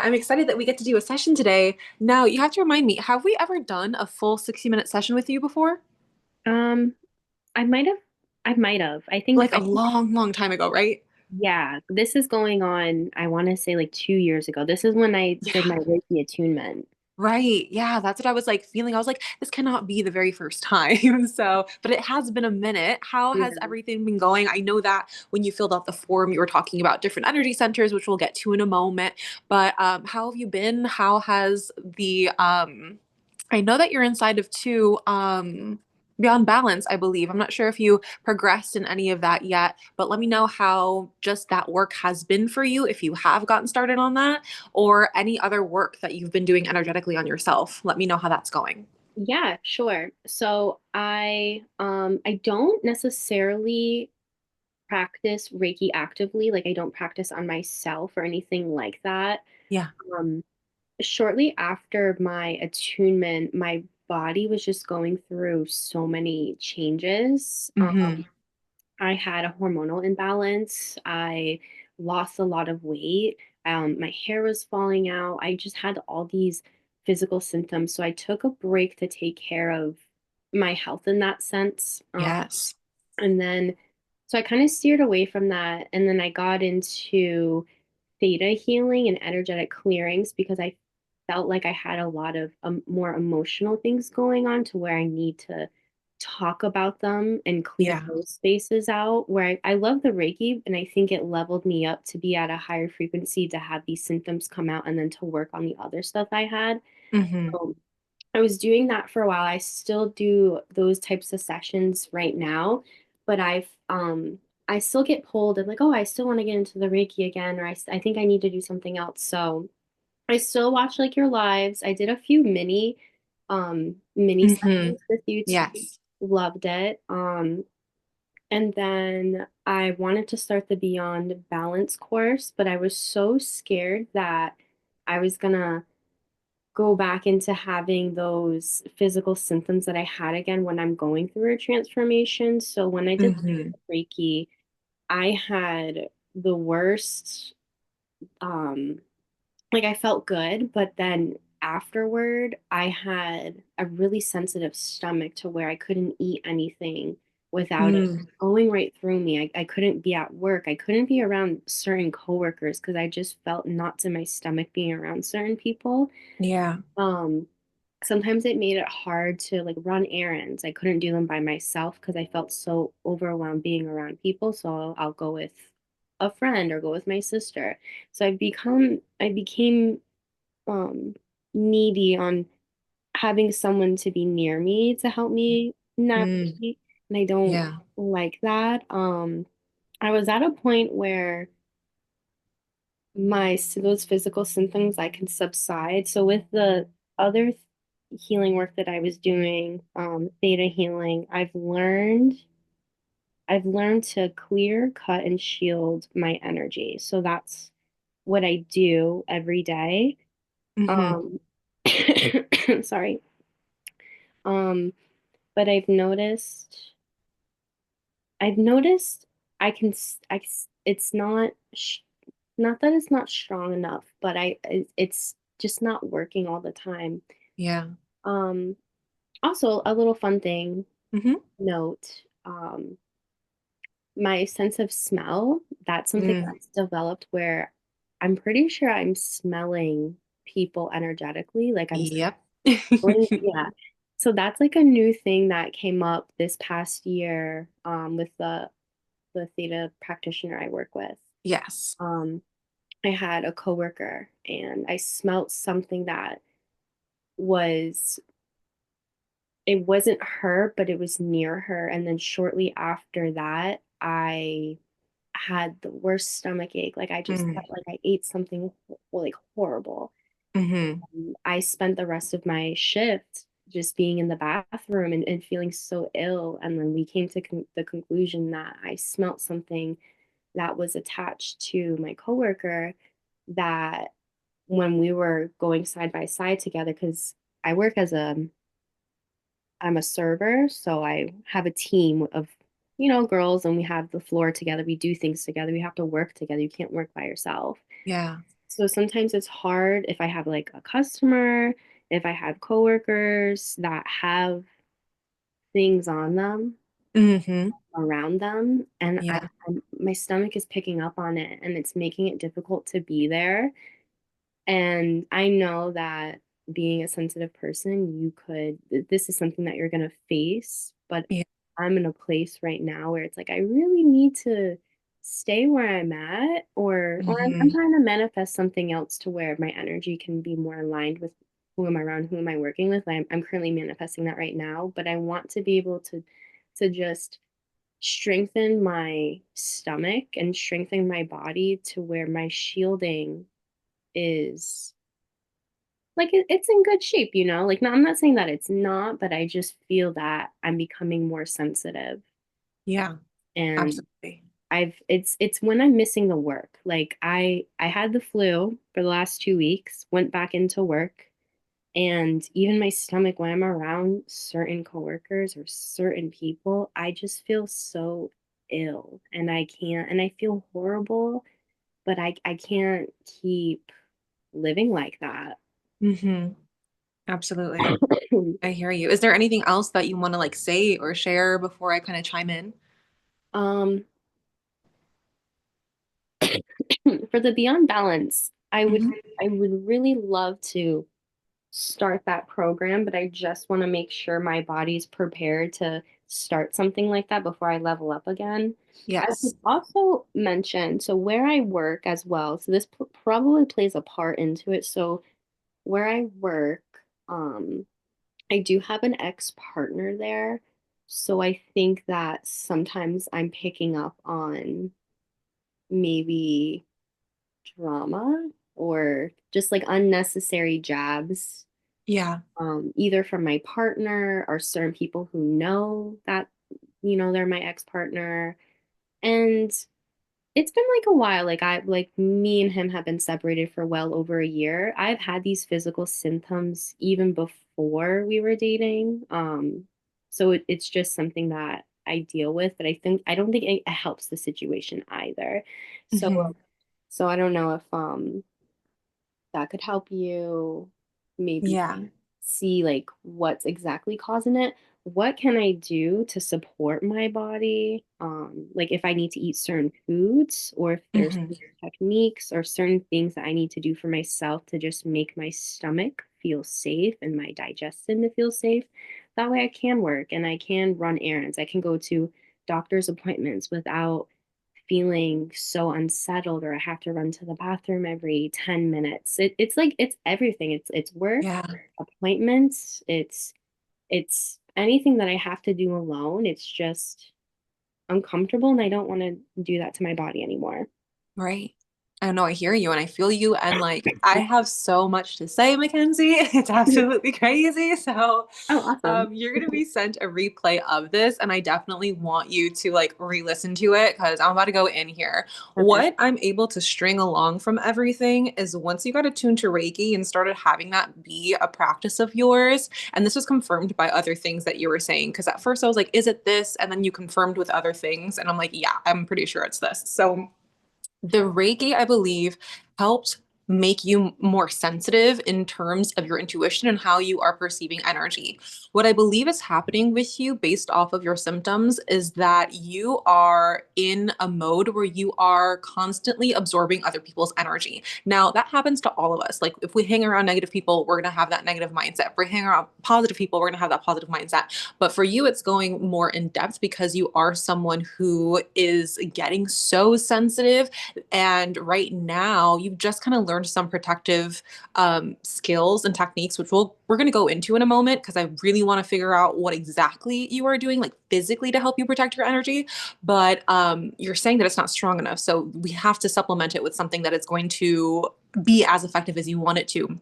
I'm excited that we get to do a session today. Now, you have to remind me, have we ever done a full 60-minute session with you before? Um, I might have, I might have. Like a long, long time ago, right? Yeah, this is going on, I want to say like 2 years ago. This is when I did Yeah, my Reiki attunement. right. Yeah, that's what I was like feeling. I was like, this cannot be the very first time. So, but it has been a minute. How has Yeah. everything been going? I know that when you filled out the form, you were talking about different energy centers, which we'll get to in a moment. But how have you been? How has I know that you're inside of two Beyond Balance, I believe. I'm not sure if you progressed in any of that yet, but let me know how just that work has been for you if you have gotten started on that or any other work that you've been doing energetically on yourself. Let me know how that's going. Yeah, sure. So I don't necessarily practice Reiki actively. Like I don't practice on myself or anything like that. Yeah. Um, Shortly after my attunement, my body was just going through so many changes. Mm-hmm. I had a hormonal imbalance. I lost a lot of weight. My hair was falling out. I just had all these physical symptoms. So I took a break to take care of my health in that sense. Yes. And then, so I kind of steered away from that. And then I got into theta healing and energetic clearings because I felt like I had a lot of more emotional things going on to where I need to talk about them and clear Yeah. those spaces out. Where I love the Reiki and I think it leveled me up to be at a higher frequency to have these symptoms come out and then to work on the other stuff I had. Mm-hmm. So I was doing that for a while. I still do those types of sessions right now, but I still get pulled and like, oh, I still want to get into the Reiki again, or I think I need to do something else. So I still watch like your lives. I did a few mini Mm-hmm. sessions with you too. Yes. Loved it. And then I wanted to start the Beyond Balance course, but I was so scared that I was gonna go back into having those physical symptoms that I had again when I'm going through a transformation. So when I did Mm-hmm. Reiki, I had the worst, um, like I felt good, but then afterward, I had a really sensitive stomach to where I couldn't eat anything without it Mm. going right through me. I couldn't be at work. I couldn't be around certain coworkers because I just felt knots in my stomach being around certain people. Yeah. Um, Sometimes it made it hard to like run errands. I couldn't do them by myself because I felt so overwhelmed being around people. So I'll go with a friend or go with my sister. So I became um needy on having someone to be near me to help me Mm. navigate. And I don't Yeah. like that. I was at a point where those physical symptoms I can subside. So with the other healing work that I was doing, theta healing, I've learned to clear, cut, and shield my energy. So that's what I do every day. Mm-hmm. Um, sorry. Um, but I've noticed I can it's not that it's not strong enough, but it's just not working all the time. Yeah. Um, Also a little fun thing Mm-hmm. note, my sense of smell, that's something Mm. that's developed where I'm pretty sure I'm smelling people energetically, like I'm Yep. smelling, yeah. So that's like a new thing that came up this past year with the theta practitioner I work with. Yes. Um, I had a coworker and I smelt something that was it wasn't her, but it was near her. And then shortly after that, I had the worst stomach ache. Like I just Mm. felt like I ate something like horrible. Mm-hmm. I spent the rest of my shift just being in the bathroom and feeling so ill. And then we came to the conclusion that I smelt something that was attached to my coworker that when we were going side by side together, because I work as I'm a server, so I have a team of, girls and we have the floor together. We do things together. We have to work together. You can't work by yourself. Yeah. So sometimes it's hard if I have like a customer, if I have coworkers that have things on them Mhm. around them, and Yeah. my stomach is picking up on it and it's making it difficult to be there. And I know that being a sensitive person, this is something that you're going to face, but Yeah. I'm in a place right now where it's like I really need to stay where I'm at, or I'm Mhm. trying to manifest something else to where my energy can be more aligned with who am I around, who am I working with. I'm currently manifesting that right now, but I want to be able to just strengthen my stomach and strengthen my body to where my shielding is like, it's in good shape, you know? Like, no, I'm not saying that it's not, but I just feel that I'm becoming more sensitive, Yeah. and Absolutely. it's when I'm missing the work. Like, I had the flu for the last 2 weeks, went back into work, and even my stomach when I'm around certain coworkers or certain people, I just feel so ill, and I feel horrible, but I can't keep living like that. Mhm. Absolutely. I hear you. Is there anything else that you wanna, like, say or share before I kinda chime in? Um, for the Beyond Balance, Mhm. I would really love to start that program, but I just want to make sure my body's prepared to start something like that before I level up again. I would Yes. also mention, so where I work as well, so this probably plays a part into it. So where I work, um, I do have an ex-partner there. So I think that sometimes I'm picking up on maybe drama or just like unnecessary jabs, Yeah. either from my partner or certain people who know that, they're my ex-partner. And it's been like a while. Like me and him have been separated for well over a year. I've had these physical symptoms even before we were dating. So it's just something that I deal with, but I don't think it helps the situation either. So Mhm. so I don't know if that could help you maybe Yeah. see like what's exactly causing it. What can I do to support my body? Like if I need to eat certain foods, or if there's Mhm. techniques or certain things that I need to do for myself to just make my stomach feel safe and my digestion to feel safe. That way I can work and I can run errands. I can go to doctor's appointments without feeling so unsettled, or I have to run to the bathroom every 10 minutes. It's like it's everything. It's work, Yeah. appointments, it's anything that I have to do alone. It's just uncomfortable and I don't want to do that to my body anymore. Right. I know, I hear you and I feel you, and, like, I have so much to say, Mackenzie. It's absolutely crazy, so, Oh, awesome. you're gonna be sent a replay of this, and I definitely want you to, like, re-listen to it because 'cause I'm about to go in here. Okay. What I'm able to string along from everything is once you got attuned to Reiki and started having that be a practice of yours, and this was confirmed by other things that you were saying. Because at first I was like, "Is it this?" And then you confirmed with other things, and I'm like, "Yeah, I'm pretty sure it's this." So the Reiki, I believe, helped make you more sensitive in terms of your intuition and how you are perceiving energy. What I believe is happening with you based off of your symptoms is that you are in a mode where you are constantly absorbing other people's energy. Now, that happens to all of us. Like, if we hang around negative people, we're going to have that negative mindset. If we hang around positive people, we're going to have that positive mindset. But for you, it's going more in depth because you are someone who is getting so sensitive, and right now, you've just kind of learned some protective skills and techniques, which we're going to go into in a moment because I really want to figure out what exactly you are doing, like physically, to help you protect your energy. But you're saying that it's not strong enough, so we have to supplement it with something that is going to be as effective as you want it to.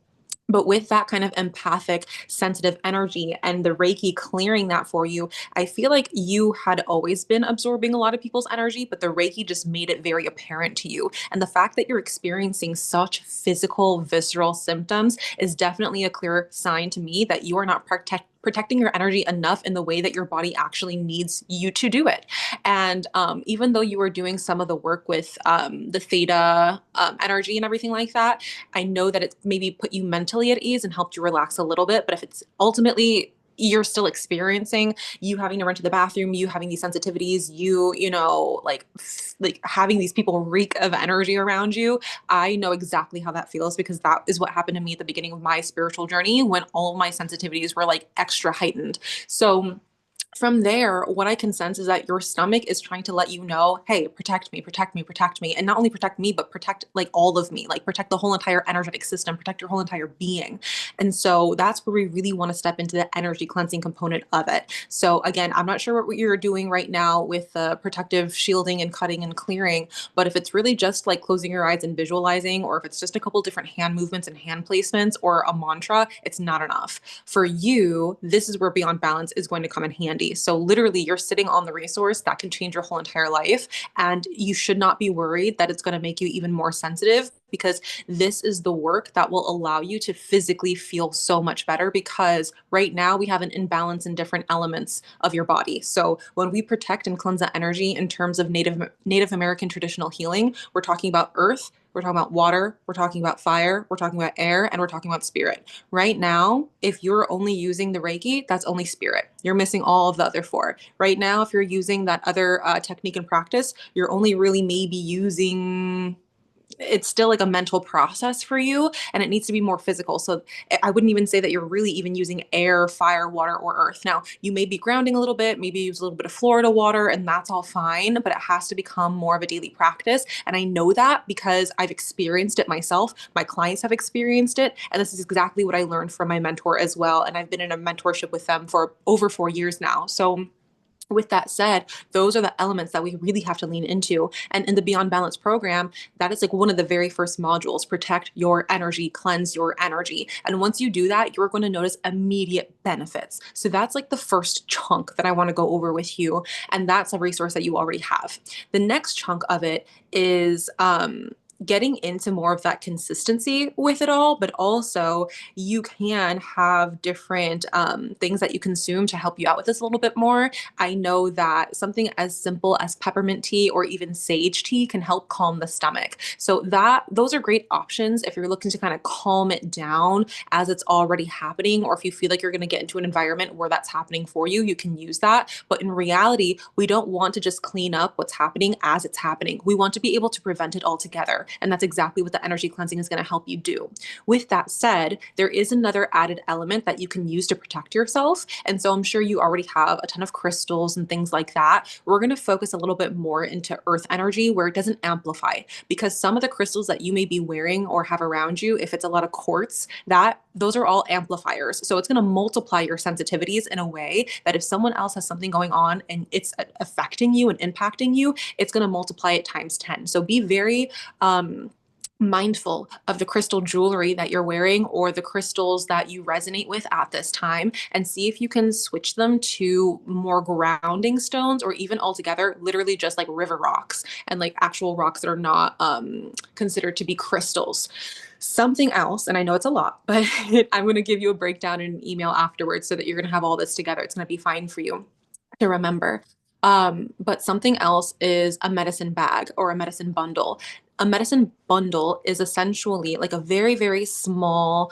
But with that kind of empathic, sensitive energy and the Reiki clearing that for you, I feel like you had always been absorbing a lot of people's energy, but the Reiki just made it very apparent to you. And the fact that you're experiencing such physical, visceral symptoms is definitely a clear sign to me that you are not protecting your energy enough in the way that your body actually needs you to do it. And even though you are doing some of the work with the theta energy and everything like that, I know that it's maybe put you mentally at ease and helped you relax a little bit. But if it's ultimately you're still experiencing you having to run to the bathroom, you having these sensitivities, you know, like having these people reek of energy around you, I know exactly how that feels because that is what happened to me at the beginning of my spiritual journey when all of my sensitivities were like extra heightened. So from there, what I can sense is that your stomach is trying to let you know, hey, protect me, protect me, protect me. And not only protect me, but protect like all of me, like protect the whole entire energetic system, protect your whole entire being. And so that's where we really want to step into the energy cleansing component of it. So again, I'm not sure what you're doing right now with the protective shielding and cutting and clearing, but if it's really just like closing your eyes and visualizing, or if it's just a couple different hand movements and hand placements or a mantra, it's not enough. For you, this is where Beyond Balance is going to come in handy. So literally you're sitting on the resource that can change your whole entire life. And you should not be worried that it's going to make you even more sensitive because this is the work that will allow you to physically feel so much better because right now we have an imbalance in different elements of your body. So when we protect and cleanse the energy in terms of Native American traditional healing, we're talking about earth, we're talking about water, we're talking about fire, we're talking about air, and we're talking about spirit. Right now, if you're only using the Reiki, that's only spirit. You're missing all of the other four. Right now, if you're using that other technique and practice, you're only really maybe using it's still like a mental process for you and it needs to be more physical. So I wouldn't even say that you're really even using air, fire, water, or earth. Now, you may be grounding a little bit, maybe use a little bit of Florida water, and that's all fine, but it has to become more of a daily practice. And I know that because I've experienced it myself. My clients have experienced it. And this is exactly what I learned from my mentor as well. And I've been in a mentorship with them for over 4 years now. So with that said, those are the elements that we really have to lean into. And in the Beyond Balance program, that is like one of the very first modules, protect your energy, cleanse your energy. And once you do that, you're going to notice immediate benefits. So that's like the first chunk that I want to go over with you. And that's a resource that you already have. The next chunk of it is, getting into more of that consistency with it all, but also you can have different things that you consume to help you out with this a little bit more. I know that something as simple as peppermint tea or even sage tea can help calm the stomach. So those are great options if you're looking to kind of calm it down as it's already happening, or if you feel like you're going to get into an environment where that's happening for you, you can use that. But in reality, we don't want to just clean up what's happening as it's happening. We want to be able to prevent it altogether. And that's exactly what the energy cleansing is going to help you do. With that said, there is another added element that you can use to protect yourself. And so I'm sure you already have a ton of crystals and things like that. We're going to focus a little bit more into earth energy where it doesn't amplify, because some of the crystals that you may be wearing or have around you, if it's a lot of quartz, those are all amplifiers. So it's going to multiply your sensitivities in a way that if someone else has something going on and it's affecting you and impacting you, it's going to multiply it times 10. So be very mindful of the crystal jewelry that you're wearing or the crystals that you resonate with at this time, and see if you can switch them to more grounding stones, or even altogether literally just like river rocks and like actual rocks that are not considered to be crystals. Something else, and I know it's a lot, but I'm going to give you a breakdown in an email afterwards so that you're going to have all this together. It's going to be fine for you to remember. But something else is a medicine bag or a medicine bundle. A medicine bundle is essentially like a very, very small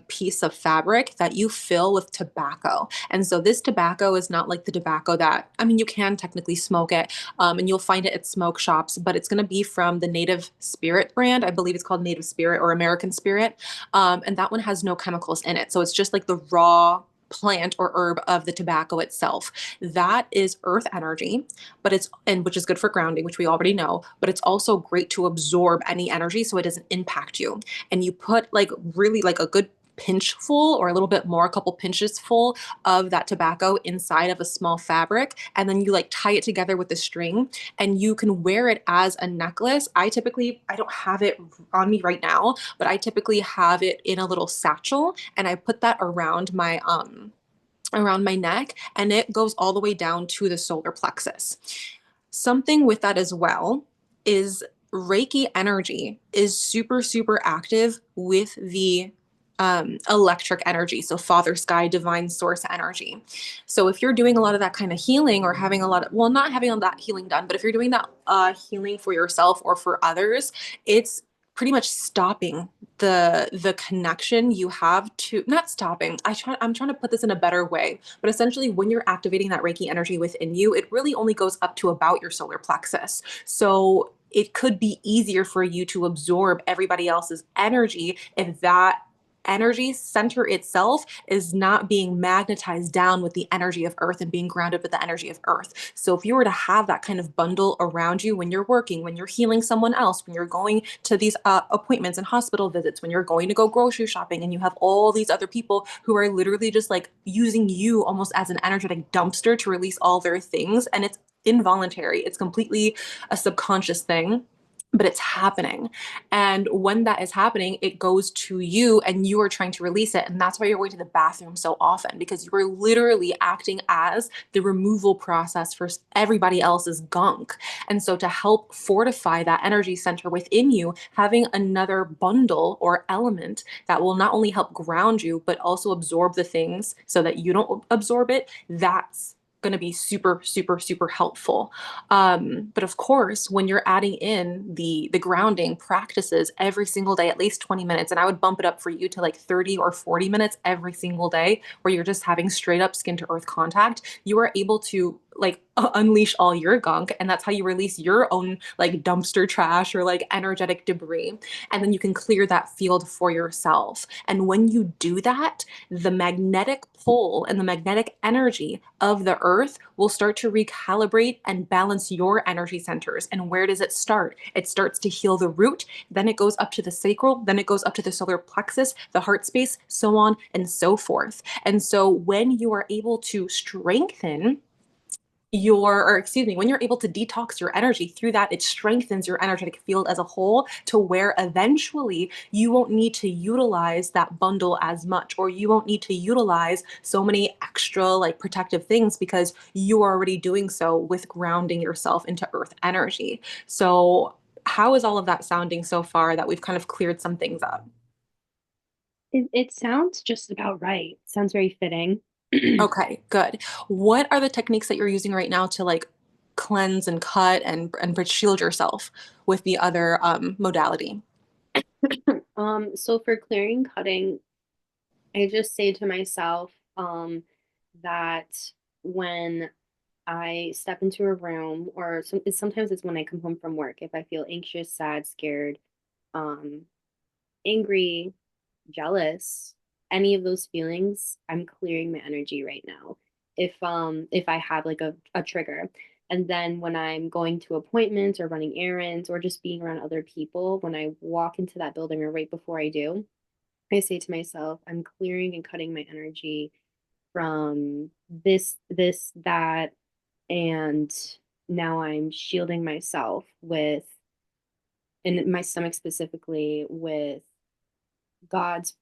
piece of fabric that you fill with tobacco. And so this tobacco is not like the tobacco that, I mean, you can technically smoke it, and you'll find it at smoke shops, but it's going to be from the Native Spirit brand. I believe it's called Native Spirit or American Spirit. And that one has no chemicals in it. So it's just like the raw plant or herb of the tobacco itself. That is earth energy, but which is good for grounding, which we already know, but it's also great to absorb any energy so it doesn't impact you. And you put like really like a good pinch full or a little bit more, a couple pinches full of that tobacco inside of a small fabric. And then you like tie it together with a string and you can wear it as a necklace. I don't have it on me right now, but I typically have it in a little satchel and I put that around my neck, and it goes all the way down to the solar plexus. Something with that as well is Reiki energy is super, super active with the electric energy. So Father Sky, divine source energy. So if you're doing a lot of that kind of healing or having a lot of, well, not having all that healing done, but if you're doing that healing for yourself or for others, it's pretty much stopping the connection you have to, not stopping, I'm trying to put this in a better way, but essentially when you're activating that Reiki energy within you, it really only goes up to about your solar plexus. So it could be easier for you to absorb everybody else's energy if that energy center itself is not being magnetized down with the energy of earth and being grounded with the energy of earth. So if you were to have that kind of bundle around you when you're working, when you're healing someone else, when you're going to these appointments and hospital visits, when you're going to go grocery shopping, and you have all these other people who are literally just like using you almost as an energetic dumpster to release all their things, and it's involuntary, it's completely a subconscious thing, but it's happening. And when that is happening, it goes to you and you are trying to release it. And that's why you're going to the bathroom so often, because you are literally acting as the removal process for everybody else's gunk. And so to help fortify that energy center within you, having another bundle or element that will not only help ground you, but also absorb the things so that you don't absorb it, that's going to be super, super, super helpful. But of course, when you're adding in the grounding practices every single day, at least 20 minutes, and I would bump it up for you to like 30 or 40 minutes every single day, where you're just having straight up skin to earth contact, you are able to like unleash all your gunk. And that's how you release your own like dumpster trash or like energetic debris. And then you can clear that field for yourself. And when you do that, the magnetic pull and the magnetic energy of the earth will start to recalibrate and balance your energy centers. And where does it start? It starts to heal the root, then it goes up to the sacral, then it goes up to the solar plexus, the heart space, so on and so forth. And so when you are able to strengthen or excuse me, when you're able to detox your energy through that, it strengthens your energetic field as a whole to where eventually you won't need to utilize that bundle as much, or you won't need to utilize so many extra like protective things because you are already doing so with grounding yourself into earth energy. So how is all of that sounding so far that we've kind of cleared some things up? It sounds just about right. Sounds very fitting. Okay, good. What are the techniques that you're using right now to like cleanse and cut and shield yourself with the other modality? So for clearing cutting, I just say to myself, that when I step into a room, or sometimes it's when I come home from work, if I feel anxious, sad, scared, um, angry, jealous, any of those feelings, I'm clearing my energy right now. If I have like a trigger. And then when I'm going to appointments or running errands or just being around other people, when I walk into that building or right before I do, I say to myself, I'm clearing and cutting my energy from this, that, and now I'm shielding myself with, in my stomach specifically, with God's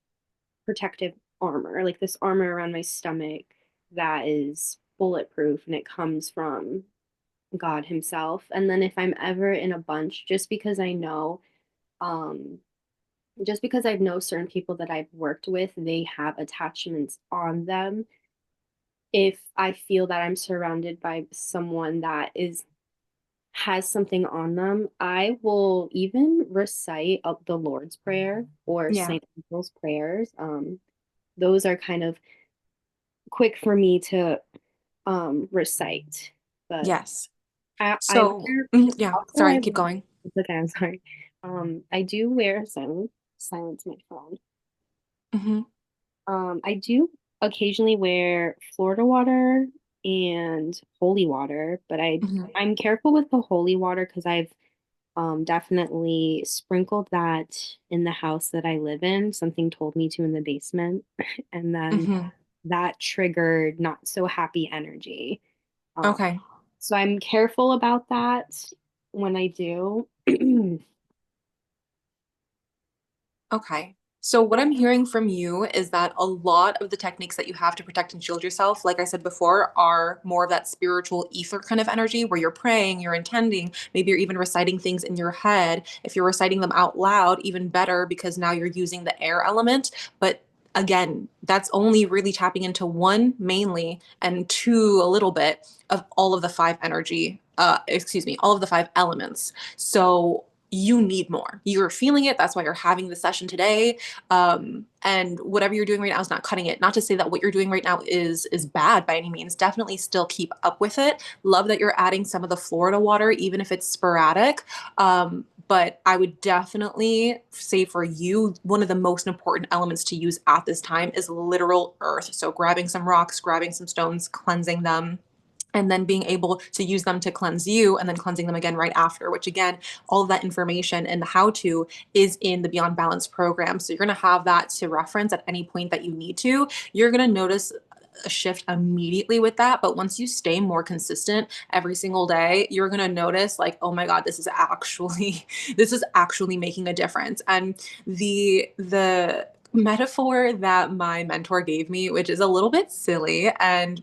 protective armor, like this armor around my stomach that is bulletproof and it comes from God Himself. And then if I'm ever in a bunch, um, just because I know certain people that I've worked with, they have attachments on them. If I feel that I'm surrounded by someone that is has something on them, I will even recite the Lord's Prayer or Yeah. Saint Michael's prayers. Those are kind of quick for me to recite. But Yes. I So, wear yeah, also sorry, I keep going. it's okay, I'm sorry. I do wear silence my phone. Hmm. I do occasionally wear Florida water and holy water, but Hmm. I'm careful with the holy water because I've definitely sprinkled that in the house that I live in. Something told me to in the basement, and then Hmm. that triggered not so happy energy. Um, Okay. so I'm careful about that when I do. Okay. So, what I'm hearing from you is that a lot of the techniques that you have to protect and shield yourself, like I said before, are more of that spiritual ether kind of energy where you're praying, you're intending, maybe you're even reciting things in your head. If you're reciting them out loud, even better because now you're using the air element. But again, that's only really tapping into one mainly and two a little bit of all of the five energy, all of the five elements. So you need more. You're feeling it. That's why you're having the session today. And whatever you're doing right now is not cutting it. Not to say that what you're doing right now is bad by any means. Definitely still keep up with it. Love that you're adding some of the Florida water, even if it's sporadic. But I would definitely say for you, one of the most important elements to use at this time is literal earth. So grabbing some rocks, grabbing some stones, cleansing them, and then being able to use them to cleanse you and then cleansing them again right after, which again, all of that information and the how to is in the Beyond Balance program. So you're going to have that to reference at any point that you need to. You're going to notice a shift immediately with that. But once you stay more consistent every single day, you're going to notice like, oh my God, this is actually, this is actually making a difference. And the metaphor that my mentor gave me, which is a little bit silly, and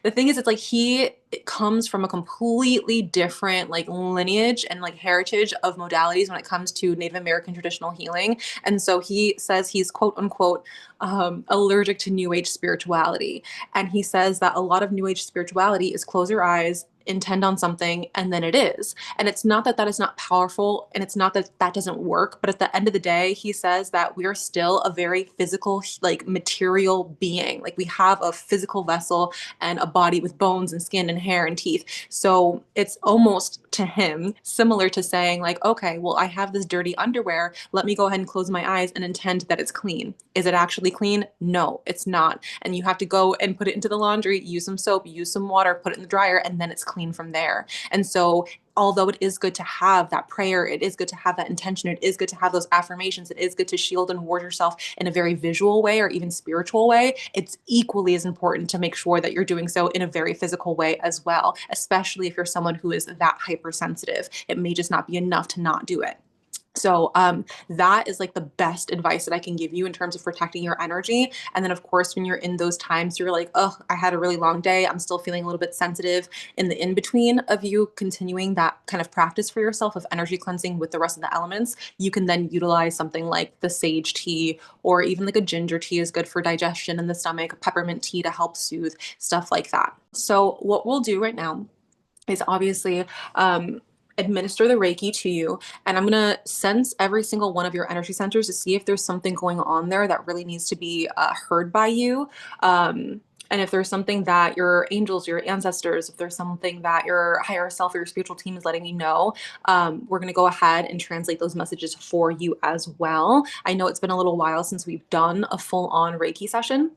the thing is, it's like it comes from a completely different like lineage and like heritage of modalities when it comes to Native American traditional healing. And so he says he's quote unquote allergic to New Age spirituality. And he says that a lot of New Age spirituality is close your eyes, intend on something, and then it is. And it's not that that is not powerful, and it's not that that doesn't work. But at the end of the day, he says that we are still a very physical, like material being. Like we have a physical vessel and a body with bones and skin and hair and teeth. So it's almost to him similar to saying, like, okay, well, I have this dirty underwear. Let me go ahead and close my eyes and intend that it's clean. Is it actually clean? No, it's not. And you have to go and put it into the laundry, use some soap, use some water, put it in the dryer, and then it's clean from there. And so although it is good to have that prayer, it is good to have that intention, it is good to have those affirmations, it is good to shield and ward yourself in a very visual way or even spiritual way, it's equally as important to make sure that you're doing so in a very physical way as well, especially if you're someone who is that hypersensitive. It may just not be enough to not do it. So that is like the best advice that I can give you in terms of protecting your energy. And then, of course, when you're in those times, you're like, oh, I had a really long day. I'm still feeling a little bit sensitive. In the in between of you continuing that kind of practice for yourself of energy cleansing with the rest of the elements, you can then utilize something like the sage tea, or even like a ginger tea is good for digestion in the stomach, peppermint tea to help soothe, stuff like that. So what we'll do right now is obviously administer the Reiki to you. And I'm going to sense every single one of your energy centers to see if there's something going on there that really needs to be heard by you. And if there's something that your angels, your ancestors, if there's something that your higher self or your spiritual team is letting you know, we're going to go ahead and translate those messages for you as well. I know it's been a little while since we've done a full on Reiki session.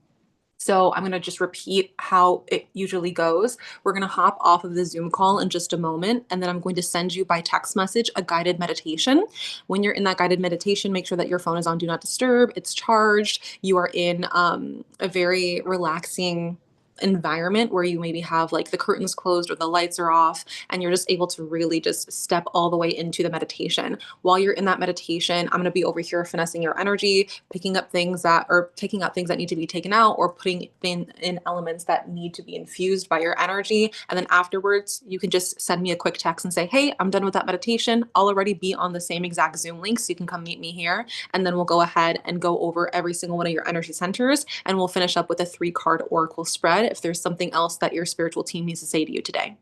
So I'm going to just repeat how it usually goes. We're going to hop off of the Zoom call in just a moment, and then I'm going to send you by text message a guided meditation. When you're in that guided meditation, make sure that your phone is on Do Not Disturb, it's charged, you are in a very relaxing environment where you maybe have like the curtains closed or the lights are off, and you're just able to really just step all the way into the meditation. While you're in that meditation, I'm going to be over here finessing your energy, picking up things that are taking out things that need to be taken out, or putting in elements that need to be infused by your energy. And then afterwards, you can just send me a quick text and say, hey, I'm done with that meditation. I'll already be on the same exact Zoom link, so you can come meet me here. And then we'll go ahead and go over every single one of your energy centers, and we'll finish up with a 3-card oracle spread if there's something else that your spiritual team needs to say to you today.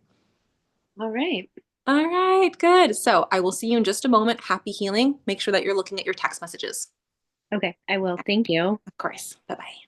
All right. All right, good. So I will see you in just a moment. Happy healing. Make sure that you're looking at your text messages. Okay, I will. Thank you. Of course. Bye bye.